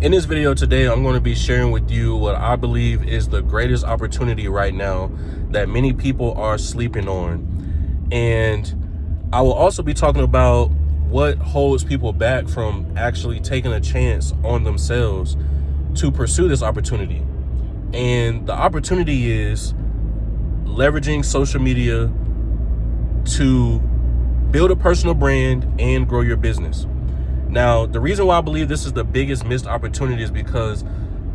In this video today, I'm going to be sharing with you what I believe is the greatest opportunity right now that many people are sleeping on. And I will also be talking about what holds people back from actually taking a chance on themselves to pursue this opportunity. And the opportunity is leveraging social media to build a personal brand and grow your business. Now, the reason why I believe this is the biggest missed opportunity is because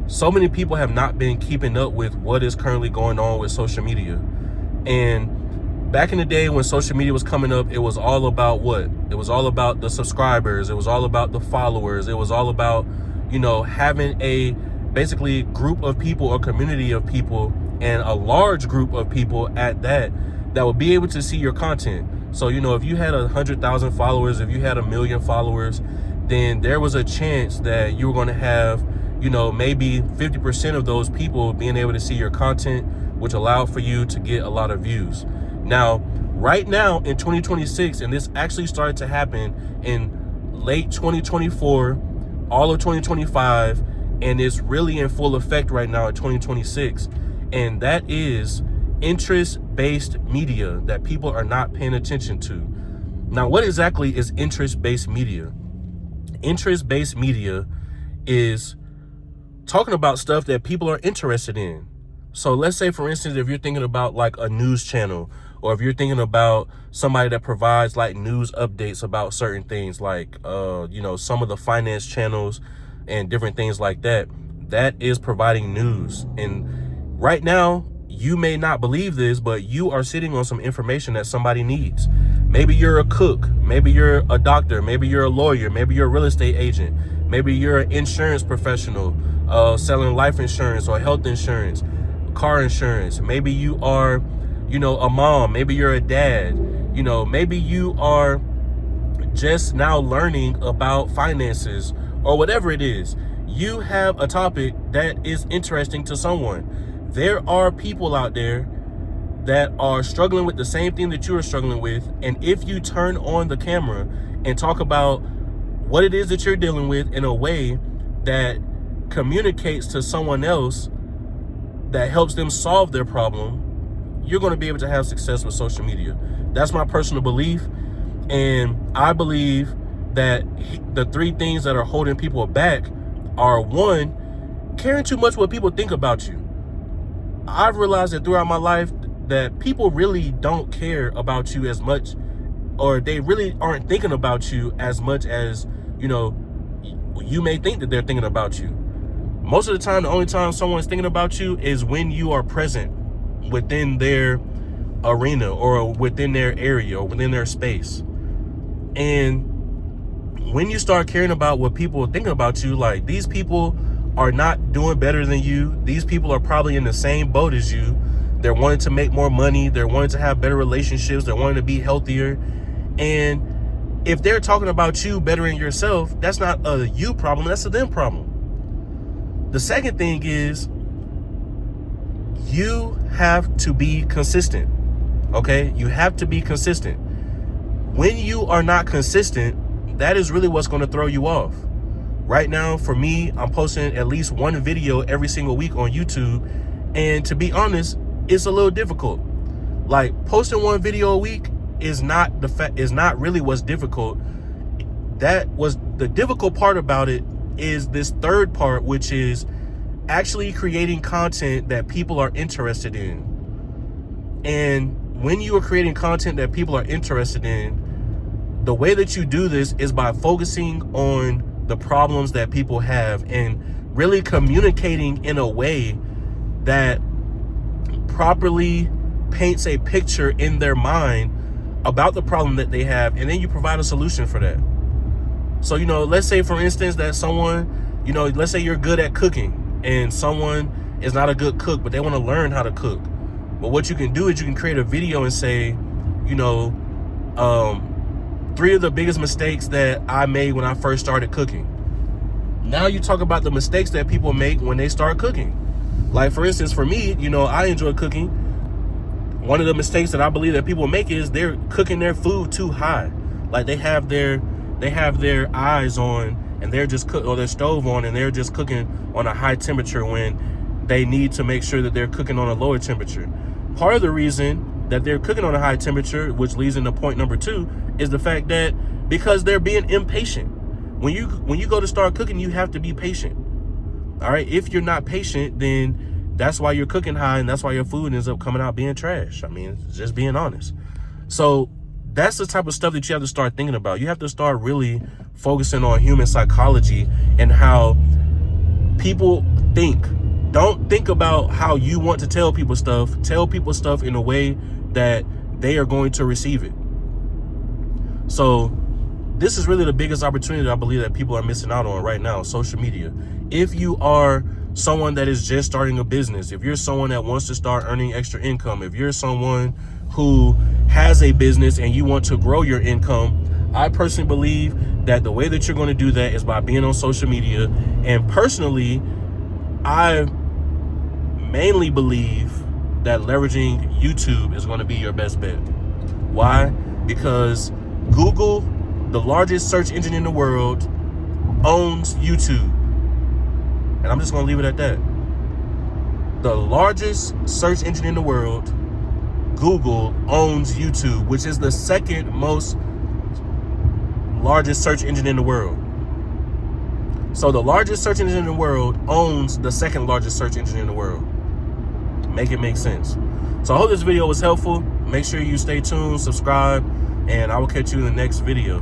so many people have not been keeping up with what is currently going on with social media. And back in the day when social media was coming up, it was all about what? It was all about the subscribers. It was all about the followers. It was all about, having a basically group of people or community of people, and a large group of people at that would be able to see your content. So, if you had 100,000 followers, if you had 1 million followers, then there was a chance that you were going to have, maybe 50% of those people being able to see your content, which allowed for you to get a lot of views. Now, right now in 2026, and this actually started to happen in late 2024, all of 2025, and it's really in full effect right now in 2026. And that is interest-based media that people are not paying attention to. Now, what exactly is interest-based media? Interest-based media is talking about stuff that people are interested in. So let's say, for instance, if you're thinking about like a news channel, or if you're thinking about somebody that provides like news updates about certain things, like, some of the finance channels and different things like that, that is providing news. And right now, you may not believe this, but you are sitting on some information that somebody needs. Maybe you're a cook, maybe you're a doctor, maybe you're a lawyer, maybe you're a real estate agent, maybe you're an insurance professional selling life insurance or health insurance, car insurance. Maybe you are, a mom, maybe you're a dad, maybe you are just now learning about finances or whatever it is. You have a topic that is interesting to someone. There are people out there that are struggling with the same thing that you are struggling with. And if you turn on the camera and talk about what it is that you're dealing with in a way that communicates to someone else, that helps them solve their problem, you're going to be able to have success with social media. That's my personal belief. And I believe that the three things that are holding people back are: one, caring too much what people think about you. I've realized that throughout my life that people really don't care about you as much, or they really aren't thinking about you as much as, you may think that they're thinking about you. Most of the time, the only time someone's thinking about you is when you are present within their arena or within their area or within their space. And when you start caring about what people are thinking about you, like, these people are not doing better than you. These people are probably in the same boat as you. They're wanting to make more money. They're wanting to have better relationships. They're wanting to be healthier. And if they're talking about you bettering yourself, that's not a you problem. That's a them problem. The second thing is, you have to be consistent. Okay? You have to be consistent. When you are not consistent, that is really what's going to throw you off. Right now, for me, I'm posting at least one video every single week on YouTube. And to be honest, it's a little difficult. Like, posting one video a week is not really what's difficult. That was the difficult part about it, is this third part, which is actually creating content that people are interested in. And when you are creating content that people are interested in, the way that you do this is by focusing on the problems that people have and really communicating in a way that properly paints a picture in their mind about the problem that they have, and then you provide a solution for that. So, let's say, for instance, that someone, let's say you're good at cooking and someone is not a good cook, but they want to learn how to cook. But what you can do is you can create a video and say, 3 of the biggest mistakes that I made when I first started cooking. Now you talk about the mistakes that people make when they start cooking. Like, for instance, for me, I enjoy cooking. One of the mistakes that I believe that people make is they're cooking their food too high. Like, they have their eyes on and they're just or their stove on and they're just cooking on a high temperature when they need to make sure that they're cooking on a lower temperature. Part of the reason that they're cooking on a high temperature, which leads into point number 2, is the fact that because they're being impatient. When you go to start cooking, you have to be patient. All right. If you're not patient, then that's why you're cooking high, and that's why your food ends up coming out being trash. I mean, just being honest. So that's the type of stuff that you have to start thinking about. You have to start really focusing on human psychology and how people think. Don't think about how you want to tell people stuff. Tell people stuff in a way that they are going to receive it. So this is really the biggest opportunity I believe that people are missing out on right now, social media. If you are someone that is just starting a business, if you're someone that wants to start earning extra income, if you're someone who has a business and you want to grow your income, I personally believe that the way that you're going to do that is by being on social media. And personally, I mainly believe that leveraging YouTube is going to be your best bet. Why? Because Google, the largest search engine in the world, owns YouTube. And I'm just going to leave it at that. The largest search engine in the world, Google, owns YouTube, which is the second most largest search engine in the world. So the largest search engine in the world owns the second largest search engine in the world. Make it make sense. So I hope this video was helpful. Make sure you stay tuned, subscribe, and I will catch you in the next video.